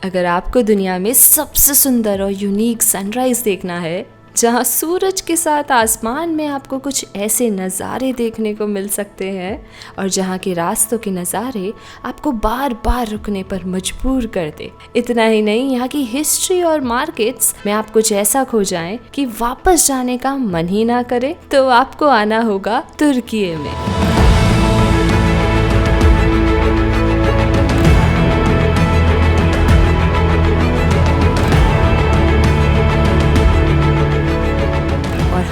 अगर आपको दुनिया में सबसे सुंदर और यूनिक सनराइज देखना है, जहाँ सूरज के साथ आसमान में आपको कुछ ऐसे नज़ारे देखने को मिल सकते हैं और जहाँ के रास्तों के नज़ारे आपको बार बार रुकने पर मजबूर कर दे। इतना ही नहीं, यहाँ की हिस्ट्री और मार्केट्स में आप कुछ ऐसा खो जाएं कि वापस जाने का मन ही ना करे, तो आपको आना होगा तुर्की में।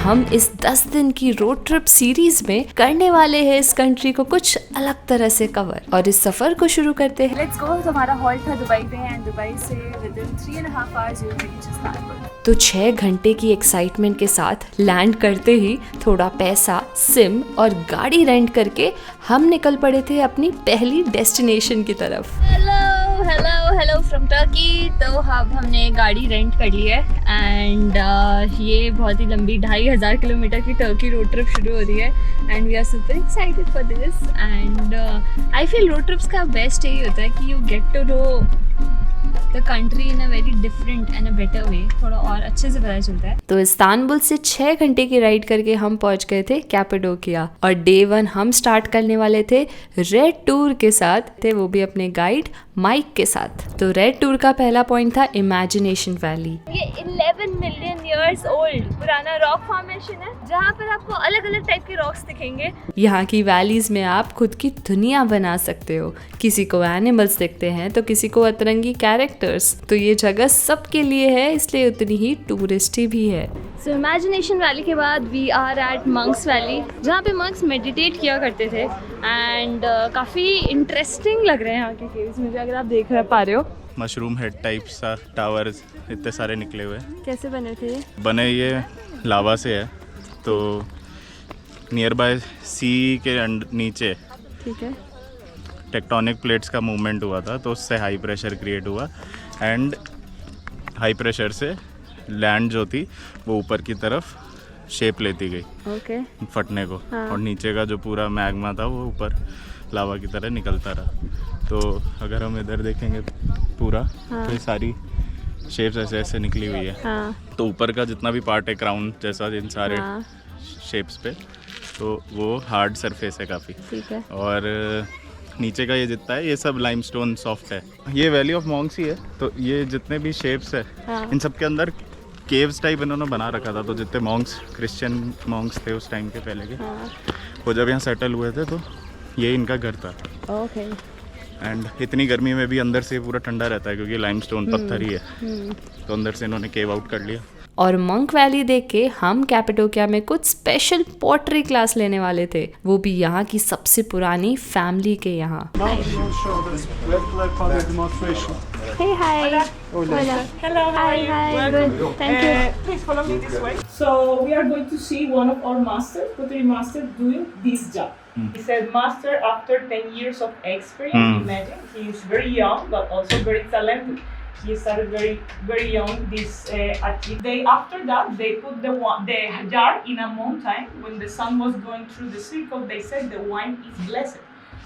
हम इस 10 दिन की रोड ट्रिप सीरीज में करने वाले हैं इस कंट्री को कुछ अलग तरह से कवर, और इस सफर को शुरू करते हैं। Let's go. तो हमारा हॉल्ट था दुबई में एंड दुबई से within 3.5 hours you will reach Istanbul. तो 6 घंटे की एक्साइटमेंट के साथ लैंड करते ही थोड़ा पैसा, सिम और गाड़ी रेंट करके हम निकल पड़े थे अपनी पहली डेस्टिनेशन की तरफ। Hello from Turkey. तो अब हमने गाड़ी रेंट कर ली है एंड ये बहुत ही लंबी 2500 किलोमीटर की टर्की रोड ट्रिप शुरू हो रही है and we are super excited for this. And I feel road trips का बेस्ट यही होता है कि you get to know the country in a very different and a better way, थोड़ा और अच्छे से पता चलता है। तो इस्तांबुल से 6 घंटे की राइड करके हम पहुंच गए थे कैपाडोकिया और डे 1 हम स्टार्ट करने वाले थे रेड टूर के साथ, थे वो भी अपने गाइड माइक के साथ। तो रेड टूर का पहला पॉइंट था इमेजिनेशन वैली। ये 11 मिलियन इयर्स ओल्ड पुराना रॉक फॉर्मेशन है जहाँ पर आपको अलग अलग टाइप के रॉक्स दिखेंगे। यहाँ की वैलीज में आप खुद की दुनिया बना सकते हो। किसी को एनिमल्स दिखते हैं तो किसी को अतरंगी कैरेक्टर्स। तो ये जगह सबके लिए है, इसलिए उतनी ही टूरिस्टी भी है। सो इमेजिनेशन वैली के बाद we are at monks valley, जहाँ पे मंक्स मेडिटेट किया करते थे एंड काफ़ी इंटरेस्टिंग लग रहे हैं यहाँ के केव्स मुझे, अगर आप देख पा रहे हो। मशरूम हेड टाइप सा टावर्स इतने सारे निकले हुए। कैसे बने थे? बने ये लावा से है, तो नियर बाय सी के नीचे ठीक है टेक्टोनिक प्लेट्स का मूवमेंट हुआ था, तो उससे हाई प्रेशर क्रिएट हुआ एंड हाई प्रेशर से लैंड जो थी वो ऊपर की तरफ शेप लेती गई ओके फटने को। हाँ। और नीचे का जो पूरा मैग्मा था वो ऊपर लावा की तरह निकलता रहा। तो अगर हम इधर देखेंगे पूरा हाँ। तो ये सारी शेप्स ऐसे ऐसे निकली हुई है। हाँ। तो ऊपर का जितना भी पार्ट है क्राउन जैसा इन सारे हाँ। शेप्स पे, तो वो हार्ड सरफेस है काफ़ी। ठीक है। और नीचे का ये जितना है ये सब लाइमस्टोन सॉफ्ट है। ये वैली ऑफ मॉन्क्स ही है। तो ये जितने भी शेप्स है हाँ। इन सब के अंदर केव्स टाइप इन्होंने बना रखा था। तो जितने मॉन्क्स क्रिश्चियन मॉन्क्स थे उस टाइम के पहले के, हाँ। वो वो जब यहाँ सेटल हुए थे तो ये इनका घर था। ओके। एंड इतनी गर्मी में भी अंदर से पूरा ठंडा रहता है क्योंकि लाइमस्टोन पत्थर ही है। तो अंदर से इन्होंने केव आउट कर लिया। और मंक वैली देख के हम कैपाडोकिया में कुछ स्पेशल पॉटरी क्लास लेने वाले थे, वो भी यहाँ की सबसे पुरानी फैमिली के यहाँ। Hey, hi. Hola. Hello, how are you? Hi, Welcome. good. Thank you. Please follow me this way. So we are going to see one of our masters, pottery masters, doing this job. He said master after 10 years of experience. Imagine he is very young but also very talented. He started very young. This after that they put the jar in a mountain. When the sun was going through the circle, they said the wine is blessed.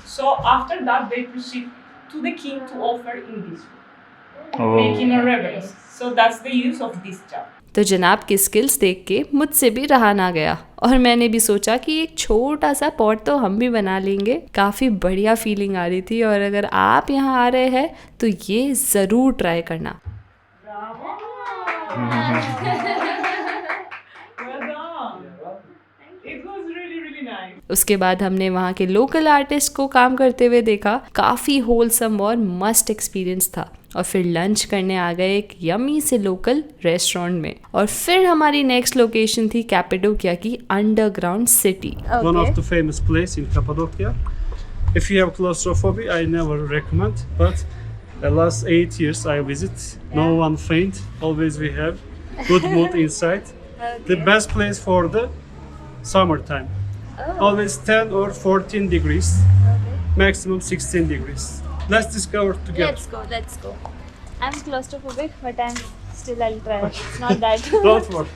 So after that they proceed to the king to offer in this way, making a reverence. So that's the use of this jar. तो जनाब की skills देख के मुझसे भी रहा ना गया और मैंने भी सोचा कि एक छोटा सा पॉट तो हम भी बना लेंगे। काफ़ी बढ़िया फीलिंग आ रही थी और अगर आप यहाँ आ रहे हैं तो ये ज़रूर ट्राई करना। Well done. It was really nice. उसके बाद हमने वहाँ के लोकल आर्टिस्ट को काम करते हुए देखा। काफ़ी होलसम और मस्त एक्सपीरियंस था। और फिर लंच करने आ गए एक यमी से लोकल रेस्टोरेंट में। और फिर हमारी नेक्स्ट लोकेशन थी कैपाडोकिया की underground city. One of the famous place in Cappadocia. If you have claustrophobia, I never recommend. But the last 8 years I visit, no one faint. Always we have good mood inside. The best place for the summertime. Always 10 or 14 degrees. Maximum 16 degrees. Let's discover together. Let's go. I'm claustrophobic, but I'll try. It's not that. Don't worry.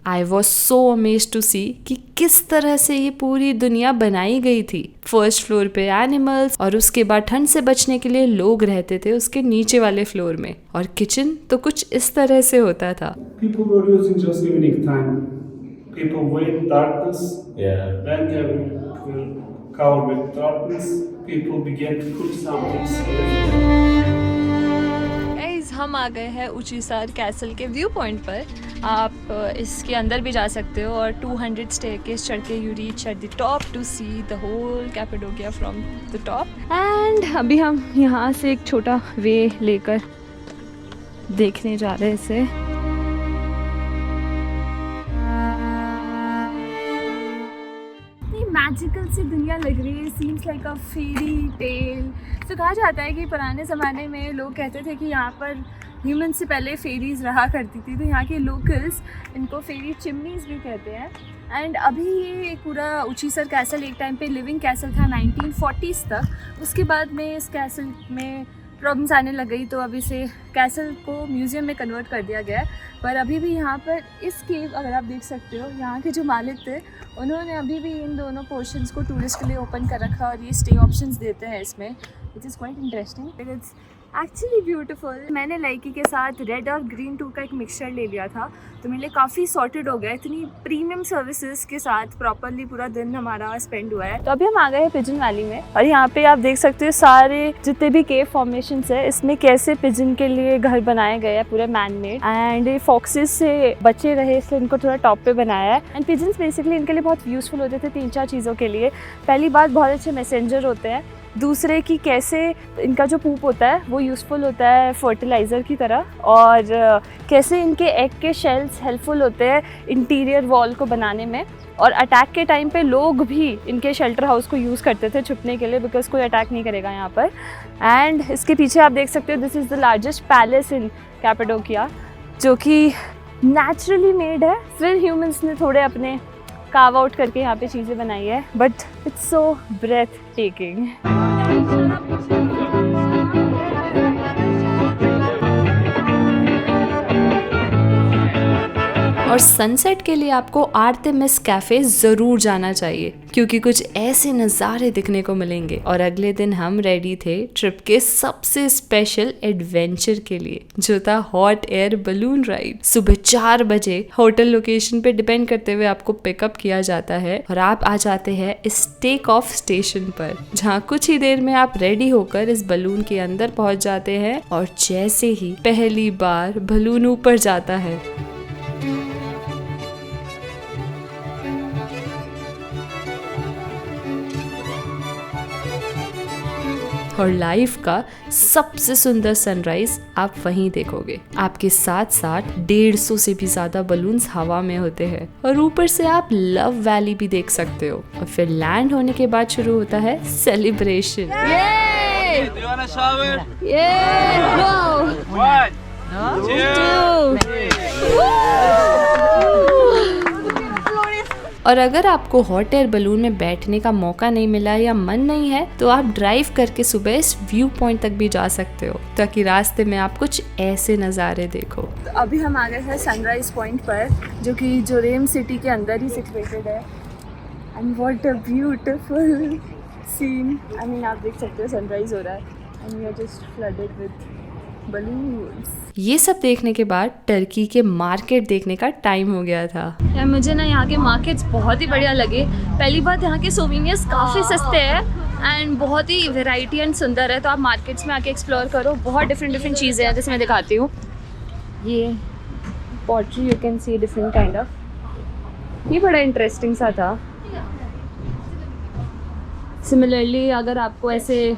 I was so amazed to see कि किस तरह से ये पूरी दुनिया बनाई गई थी। फर्स्ट फ्लोर पे एनिमल्स और उसके बाद ठंड से बचने के लिए लोग रहते थे उसके नीचे वाले फ्लोर में, और किचन तो कुछ इस तरह से होता था। People were using just evening time. People wait darkness. Yeah. When they were covered with darkness, people began to cook something. Guys हम आ गए हैं उचीसार कैसल के व्यू पॉइंट पर। आप इसके अंदर भी जा सकते हो और 200 स्टेयरकेस चढ़ के you reach at the top to see the whole Cappadocia from the top. And अभी हम यहाँ से एक छोटा वे लेकर देखने जा रहे हैं इसे। मैजिकल सी दुनिया लग रही है, सीम्स लाइक अ फेरी टेल। तो कहा जाता है कि पुराने ज़माने में लोग कहते थे कि यहाँ पर ह्यूमन से पहले फेरीज रहा करती थी, तो यहाँ के लोकल्स इनको फेरी चिमनीज भी कहते हैं। एंड अभी ये पूरा उचीसर कैसल एक टाइम पे लिविंग कैसल था 1940s तक। उसके बाद में इस कैसल में प्रॉब्लम्स आने लग गई, तो अब इसे कैसल को म्यूज़ियम में कन्वर्ट कर दिया गया है। पर अभी भी यहाँ पर इस केव, अगर आप देख सकते हो, यहाँ के जो मालिक थे उन्होंने अभी भी इन दोनों पोर्शंस को टूरिस्ट के लिए ओपन कर रखा और ये स्टे ऑप्शंस देते हैं इसमें, which is quite interesting. It's actually beautiful. मैंने लाइकी के साथ रेड और ग्रीन टू का एक मिक्सचर ले लिया था, तो मेरे लिए काफ़ी सॉर्टेड हो गया। इतनी प्रीमियम सर्विसेज के साथ प्रॉपरली पूरा दिन हमारा स्पेंड हुआ है। तो अभी हम आ गए हैं पिजन वैली में, और यहाँ पे आप देख सकते हो सारे जितने भी केव फॉर्मेशंस है इसमें कैसे पिजन के लिए घर बनाए गए हैं, पूरे मैन मेड। एंड ये फॉक्सेस से बचे रहे इसलिए इनको थोड़ा टॉप पे बनाया है। एंड पिजन्स बेसिकली इनके लिए बहुत यूज़फुल होते थे 3-4 चीज़ों के लिए। पहली बात, बहुत अच्छे मैसेंजर होते हैं। दूसरे की कैसे इनका जो पूप होता है वो यूज़फुल होता है फर्टिलाइज़र की तरह, और कैसे इनके एग के शेल्स हेल्पफुल होते हैं इंटीरियर वॉल को बनाने में। और अटैक के टाइम पे लोग भी इनके शेल्टर हाउस को यूज़ करते थे छुपने के लिए, बिकॉज कोई अटैक नहीं करेगा यहाँ पर। एंड इसके पीछे आप देख सकते हो, this is the largest palace in Cappadocia, जो कि नेचुरली मेड है। फिर ह्यूमंस ने थोड़े अपने कार्व आउट करके यहाँ पे चीज़ें बनाई है, but it's so breathtaking. और सनसेट के लिए आपको आर्तेमिस कैफे ज़रूर जाना चाहिए, क्योंकि कुछ ऐसे नज़ारे दिखने को मिलेंगे। और अगले दिन हम रेडी थे ट्रिप के सबसे स्पेशल एडवेंचर के लिए, जो था हॉट एयर बलून राइड। सुबह 4 बजे होटल लोकेशन पे डिपेंड करते हुए आपको पिकअप किया जाता है और आप आ जाते हैं इस टेक ऑफ स्टेशन पर, जहाँ कुछ ही देर में आप रेडी होकर इस बलून के अंदर पहुँच जाते हैं। और जैसे ही पहली बार बलून ऊपर जाता है, और लाइफ का सबसे सुंदर सनराइज आप वहीं देखोगे। आपके साथ साथ 150 से भी ज्यादा बलून्स हवा में होते हैं, और ऊपर से आप लव वैली भी देख सकते हो। और फिर लैंड होने के बाद शुरू होता है सेलिब्रेशन। और अगर आपको हॉट एयर बलून में बैठने का मौका नहीं मिला या मन नहीं है, तो आप ड्राइव करके सुबह इस व्यू पॉइंट तक भी जा सकते हो, ताकि रास्ते में आप कुछ ऐसे नज़ारे देखो। तो अभी हम आ गए हैं सनराइज पॉइंट पर, जो कि जोरेम सिटी के अंदर ही सिचुएटेड है। And what a beautiful scene. I mean, आप देख सकते हो सनराइज हो रहा है and we are just flooded with balloons. ये सब देखने के बाद टर्की के मार्केट देखने का टाइम हो गया था। यार मुझे ना यहाँ के मार्केट्स बहुत ही बढ़िया लगे। पहली बात, यहाँ के सोवेनियर्स काफ़ी सस्ते हैं एंड बहुत ही वैरायटी एंड सुंदर है। तो आप मार्केट्स में आके एक्सप्लोर करो, बहुत डिफरेंट चीज़ें हैं, जैसे मैं दिखाती हूँ। ये pottery you can C different kind of, ये बड़ा इंटरेस्टिंग सा था। सिमिलरली अगर आपको ऐसे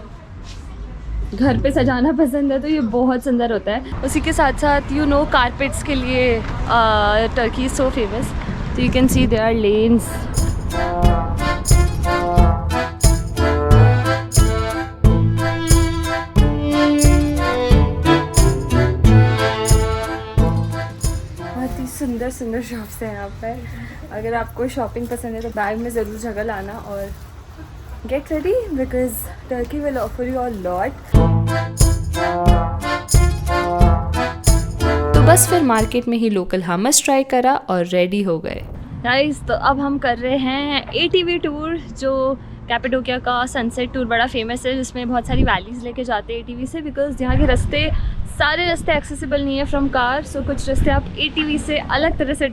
घर पे सजाना पसंद है तो ये बहुत सुंदर होता है। उसी के साथ साथ यू नो कारपेट्स के लिए टर्की इज़ सो फेमस, तो you can see there are lanes. बहुत ही सुंदर सुंदर शॉप्स हैं यहाँ पर। अगर आपको शॉपिंग पसंद है तो बैग में ज़रूर जगह लाना और get ready because Turkey will offer you a lot. तो बस फिर मार्केट में ही लोकल हमस ट्राई करा और रेडी हो गए। गाइस, तो अब हम कर रहे हैं ATV टूर, जो कैपेडोकिया का सनसेट टूर बड़ा फेमस है, जिसमें बहुत सारी वैलीज़ लेके जाते हैं ATV से, बिकॉज यहाँ के सारे रास्ते एक्सेसिबल नहीं है फ्रॉम कार। सो कुछ रास्ते आप ATV से अलग तरह से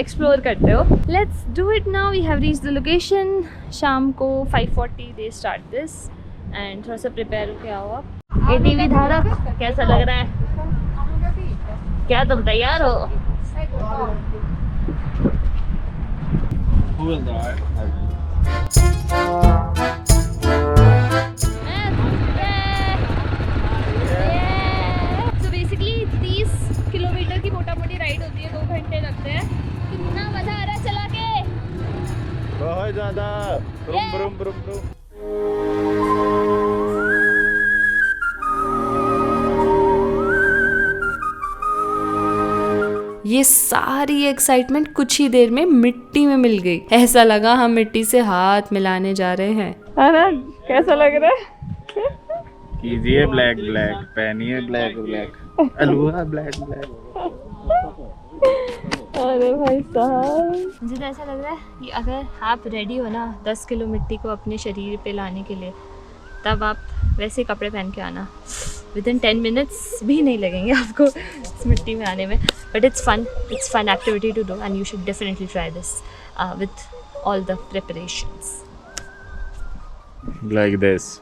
एक्सप्लोर करते हो। Let's do it now. We have reach the location. शाम को 5:40 दे स्टार्ट दिस एंड थोड़ा सा प्रिपेयर होके आओ आप। ATV धारक, कैसा लग रहा है? क्या तुम तैयार हो? So basically 30 किलोमीटर की मोटा मोटी राइड होती है, 2 घंटे लगते हैं। कितना मजा आ रहा है चला के, बहुत ज़्यादा। ब्रुम ब्रुम ब्रुम ब्रुम। ये सारी एक्साइटमेंट कुछ ही देर में मिट्टी में मिल गई। ऐसा लगा हम मिट्टी से हाथ मिलाने जा रहे हैं। अरे कैसा लग रहा है? कीजिए ब्लैक ब्लैक, पहनिए ब्लैक ब्लैक, अलुआ ब्लैक ब्लैक। अरे भाई साहब, मुझे तो ऐसा लग रहा है कि अगर आप रेडी हो ना 10 किलो मिट्टी को अपने शरीर पे लाने के लिए, तब आप वैसे कपड़े पहन के आना। विदिन 10 मिनट्स भी नहीं लगेंगे आपको इस मिट्टी में आने में। But it's fun activity to do and you should definitely try this with all the preparations like this.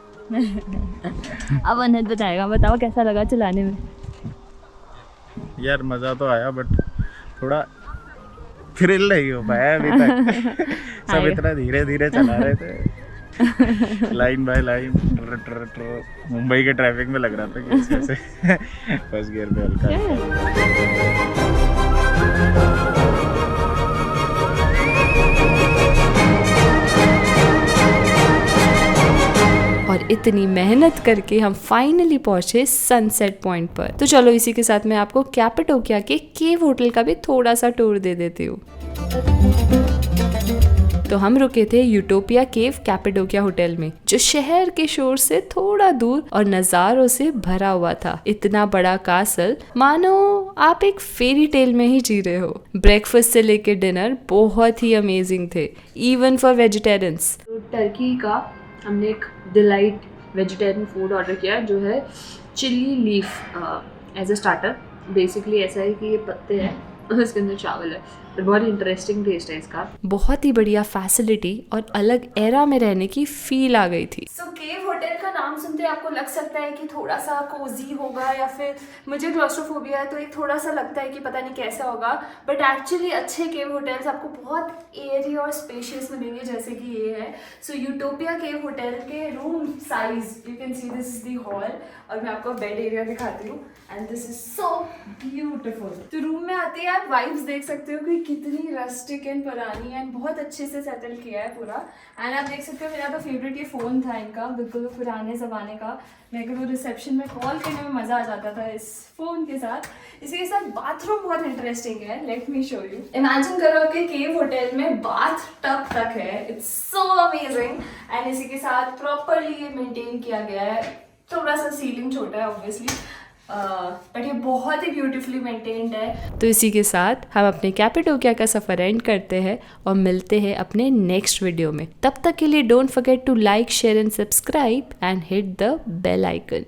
अब अनहद बताएगा। बताओ कैसा लगा चलाने में? यार मज़ा तो आया, बट थोड़ा थ्रिल नहीं हो पाया अभी तक। सब इतना धीरे धीरे चला रहे थे, लाइन बाय लाइन। मुंबई के ट्रैफिक में लग रहा था कि जैसे फर्स्ट गियर पे हल्का। और इतनी मेहनत करके हम फाइनली पहुंचे सनसेट पॉइंट पर। तो चलो इसी के साथ मैं आपको कैपेडोकिया के केव होटल का भी थोड़ा सा टूर दे देती हूँ। तो हम रुके थे यूटोपिया केव कैपेडोकिया होटल में, जो शहर के शोर से थोड़ा दूर और नज़ारों से भरा हुआ था। इतना बड़ा कासल, मानो आप एक फेरी टेल में ही जी रहे हो। ब्रेकफास्ट से लेके डिनर बहुत ही अमेजिंग थे, इवन फॉर वेजिटेरियंस। तो टर्की का हमने एक डिलाइट वेजिटेरियन फूड ऑर्डर किया, जो है chilli leaf as a starter. Basically ऐसा है कि ये पत्ते हैं और इसके अंदर चावल है, पर बहुत इंटरेस्टिंग टेस्ट है इसका। बहुत ही बढ़िया फैसिलिटी और अलग एरा में रहने की फील आ गई थी। सो केव होटल का नाम सुनते आपको लग सकता है कि थोड़ा सा कोजी होगा, या फिर मुझे क्लॉस्ट्रोफोबिया है तो एक थोड़ा सा लगता है कि पता नहीं कैसा होगा। बट एक्चुअली अच्छे केव होटल्स आपको बहुत एयरी और स्पेशियस मिलेंगे, जैसे कि ये है। सो यूटोपिया केव होटल के room size, you can see this is the hall, और मैं आपको बेड एरिया दिखाती हूँ and this is so beautiful. तो रूम में आते ही आप वाइब्स देख सकते हो कि कितनी रस्टिक एंड पुरानी एंड बहुत अच्छे से सेटल किया है पूरा। एंड आप देख सकते हो मेरा तो फेवरेट ये फ़ोन था इनका, बिल्कुल पुराने ज़माने का। मेरे को रिसेप्शन में कॉल करने में मज़ा आ जाता था इस फ़ोन के साथ। इसी के साथ बाथरूम बहुत इंटरेस्टिंग है, let me show you. Imagine करो कि केव होटल में बाथ टब तक है, इट्स सो अमेजिंग। एंड इसी के साथ प्रॉपरली ये मेंटेन किया गया है। थोड़ा सा सीलिंग छोटा है ऑब्वियसली, बट ये बहुत ही ब्यूटीफुली मेंटेन्ड है। तो इसी के साथ हम अपने कैपेडोकिया का सफ़र एंड करते हैं और मिलते हैं अपने नेक्स्ट वीडियो में। तब तक के लिए don't forget to like, share and subscribe and hit the bell icon.